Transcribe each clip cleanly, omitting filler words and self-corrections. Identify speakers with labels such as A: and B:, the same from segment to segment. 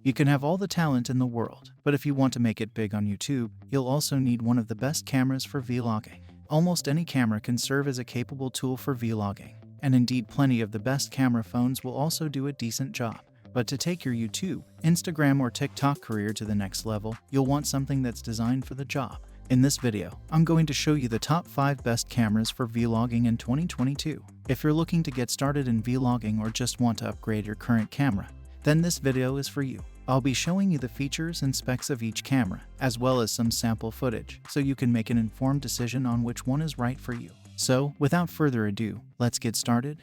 A: You can have all the talent in the world, but if you want to make it big on YouTube, you'll also need one of the best cameras for vlogging. Almost any camera can serve as a capable tool for vlogging, and indeed plenty of the best camera phones will also do a decent job. But to take your YouTube, Instagram, or TikTok career to the next level, you'll want something that's designed for the job. In this video, I'm going to show you the top 5 best cameras for vlogging in 2022. If you're looking to get started in vlogging or just want to upgrade your current camera, then this video is for you. I'll be showing you the features and specs of each camera, as well as some sample footage, so you can make an informed decision on which one is right for you. So, without further ado, let's get started.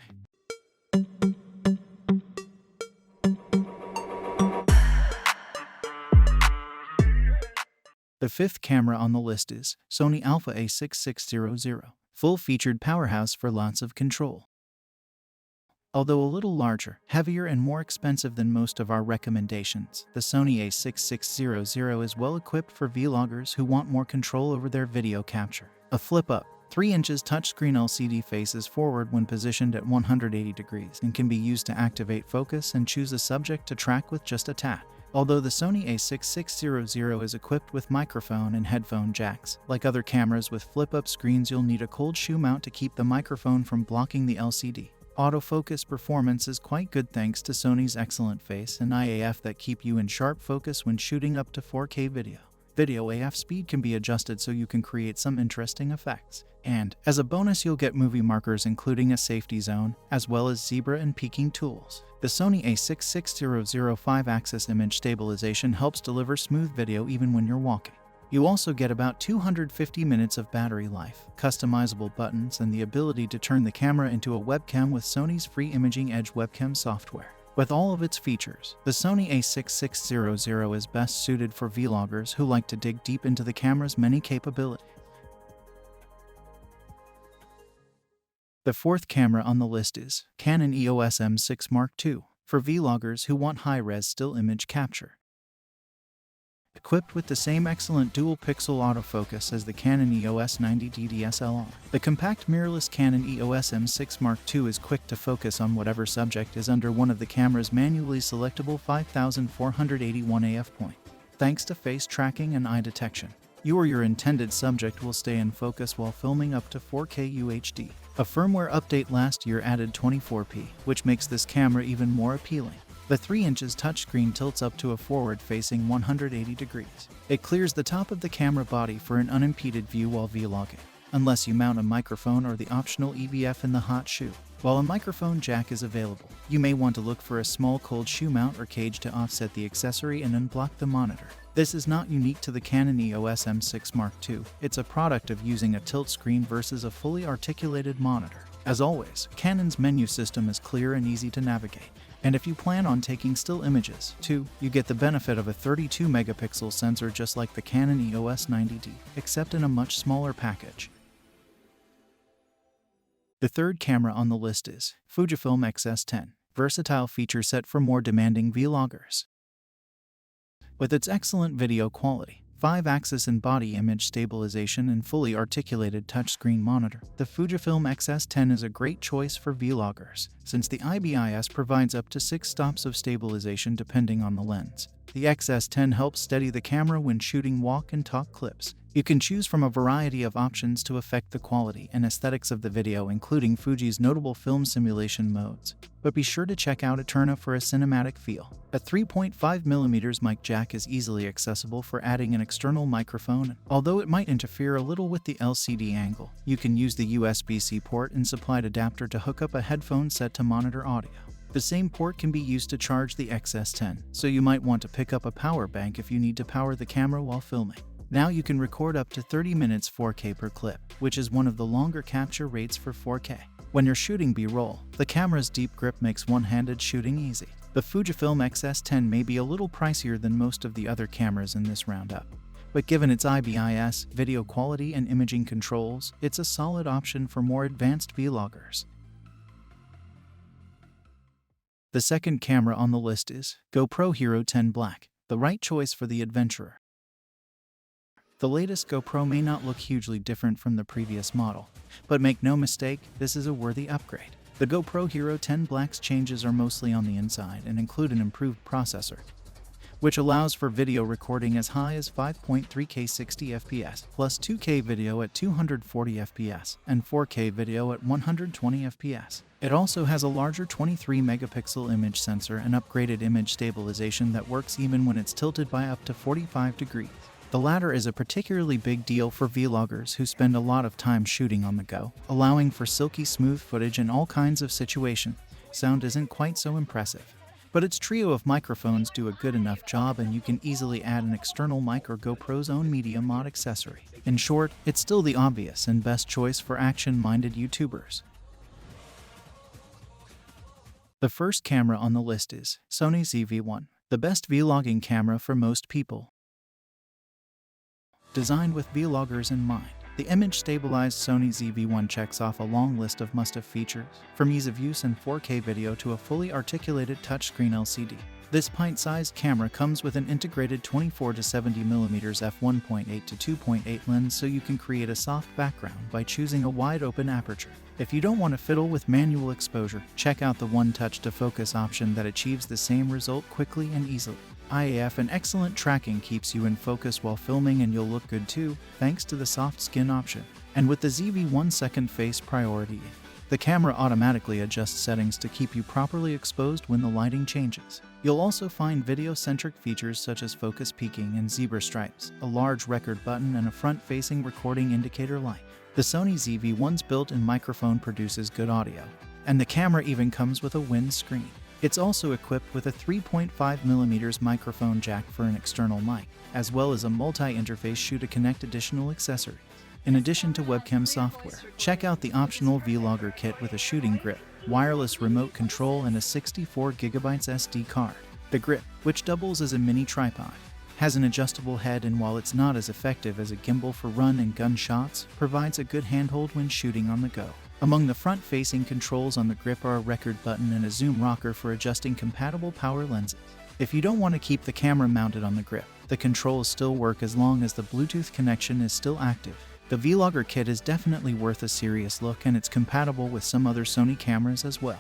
A: The 5th camera on the list is Sony Alpha A6600, full-featured powerhouse for lots of control. Although a little larger, heavier, and more expensive than most of our recommendations, the Sony A6600 is well equipped for vloggers who want more control over their video capture. A flip-up, 3 inches touchscreen LCD faces forward when positioned at 180 degrees and can be used to activate focus and choose a subject to track with just a tap. Although the Sony A6600 is equipped with microphone and headphone jacks, like other cameras with flip-up screens, you'll need a cold shoe mount to keep the microphone from blocking the LCD. Autofocus performance is quite good thanks to Sony's excellent face and IAF that keep you in sharp focus when shooting up to 4K video. Video AF speed can be adjusted so you can create some interesting effects. And, as a bonus, you'll get movie markers including a safety zone, as well as zebra and peaking tools. The Sony A6600 5-axis image stabilization helps deliver smooth video even when you're walking. You also get about 250 minutes of battery life, customizable buttons, and the ability to turn the camera into a webcam with Sony's free Imaging Edge webcam software. With all of its features, the Sony A6600 is best suited for vloggers who like to dig deep into the camera's many capabilities. The 4th camera on the list is Canon EOS M6 Mark II, for vloggers who want high-res still image capture. Equipped with the same excellent dual-pixel autofocus as the Canon EOS 90D DSLR, the compact mirrorless Canon EOS M6 Mark II is quick to focus on whatever subject is under one of the camera's manually selectable 5481 AF points. Thanks to face tracking and eye detection, you or your intended subject will stay in focus while filming up to 4K UHD. A firmware update last year added 24p, which makes this camera even more appealing. The 3 inches touchscreen tilts up to a forward-facing 180 degrees. It clears the top of the camera body for an unimpeded view while vlogging, unless you mount a microphone or the optional EVF in the hot shoe. While a microphone jack is available, you may want to look for a small cold shoe mount or cage to offset the accessory and unblock the monitor. This is not unique to the Canon EOS M6 Mark II, it's a product of using a tilt screen versus a fully articulated monitor. As always, Canon's menu system is clear and easy to navigate. And if you plan on taking still images, too, you get the benefit of a 32-megapixel sensor just like the Canon EOS 90D, except in a much smaller package. The 3rd camera on the list is Fujifilm X-S10, versatile feature set for more demanding vloggers. With its excellent video quality, 5-axis and body image stabilization, and fully articulated touchscreen monitor, the Fujifilm X-S10 is a great choice for vloggers, since the IBIS provides up to 6 stops of stabilization depending on the lens. The X-S10 helps steady the camera when shooting walk and talk clips. You can choose from a variety of options to affect the quality and aesthetics of the video, including Fuji's notable film simulation modes. But be sure to check out Eterna for a cinematic feel. A 3.5mm mic jack is easily accessible for adding an external microphone. Although it might interfere a little with the LCD angle, you can use the USB-C port and supplied adapter to hook up a headphone set to monitor audio. The same port can be used to charge the X-S10, so you might want to pick up a power bank if you need to power the camera while filming. Now you can record up to 30 minutes 4K per clip, which is one of the longer capture rates for 4K. When you're shooting B-roll, the camera's deep grip makes one-handed shooting easy. The Fujifilm X-S10 may be a little pricier than most of the other cameras in this roundup, but given its IBIS, video quality, and imaging controls, it's a solid option for more advanced vloggers. The 2nd camera on the list is GoPro Hero 10 Black, the right choice for the adventurer. The latest GoPro may not look hugely different from the previous model, but make no mistake, this is a worthy upgrade. The GoPro Hero 10 Black's changes are mostly on the inside and include an improved processor, which allows for video recording as high as 5.3K 60 FPS, plus 2K video at 240 FPS, and 4K video at 120 FPS. It also has a larger 23-megapixel image sensor and upgraded image stabilization that works even when it's tilted by up to 45 degrees. The latter is a particularly big deal for vloggers who spend a lot of time shooting on the go, allowing for silky smooth footage in all kinds of situations. Sound isn't quite so impressive, but its trio of microphones do a good enough job, and you can easily add an external mic or GoPro's own media mod accessory. In short, it's still the obvious and best choice for action-minded YouTubers. The first camera on the list is Sony ZV-1, the best vlogging camera for most people. Designed with vloggers in mind, the image-stabilized Sony ZV-1 checks off a long list of must-have features, from ease of use and 4K video to a fully articulated touchscreen LCD. This pint-sized camera comes with an integrated 24-70mm f1.8 to 2.8 lens, so you can create a soft background by choosing a wide-open aperture. If you don't want to fiddle with manual exposure, check out the one-touch to focus option that achieves the same result quickly and easily. IAF and excellent tracking keeps you in focus while filming, and you'll look good too, thanks to the soft skin option. And with the ZV-1 second face priority, the camera automatically adjusts settings to keep you properly exposed when the lighting changes. You'll also find video-centric features such as focus peaking and zebra stripes, a large record button, and a front-facing recording indicator light. The Sony ZV-1's built-in microphone produces good audio, and the camera even comes with a windscreen. It's also equipped with a 3.5mm microphone jack for an external mic, as well as a multi-interface shoe to connect additional accessories. In addition to webcam software, check out the optional vlogger kit with a shooting grip, wireless remote control, and a 64GB SD card. The grip, which doubles as a mini tripod, has an adjustable head, and while it's not as effective as a gimbal for run and gun shots, provides a good handhold when shooting on the go. Among the front-facing controls on the grip are a record button and a zoom rocker for adjusting compatible power lenses. If you don't want to keep the camera mounted on the grip, the controls still work as long as the Bluetooth connection is still active. The vlogger kit is definitely worth a serious look, and it's compatible with some other Sony cameras as well.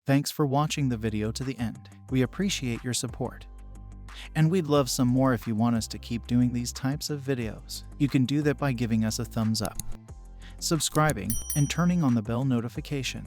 A: Thanks for watching the video to the end. We appreciate your support. And we'd love some more if you want us to keep doing these types of videos. You can do that by giving us a thumbs up, subscribing, and turning on the bell notification.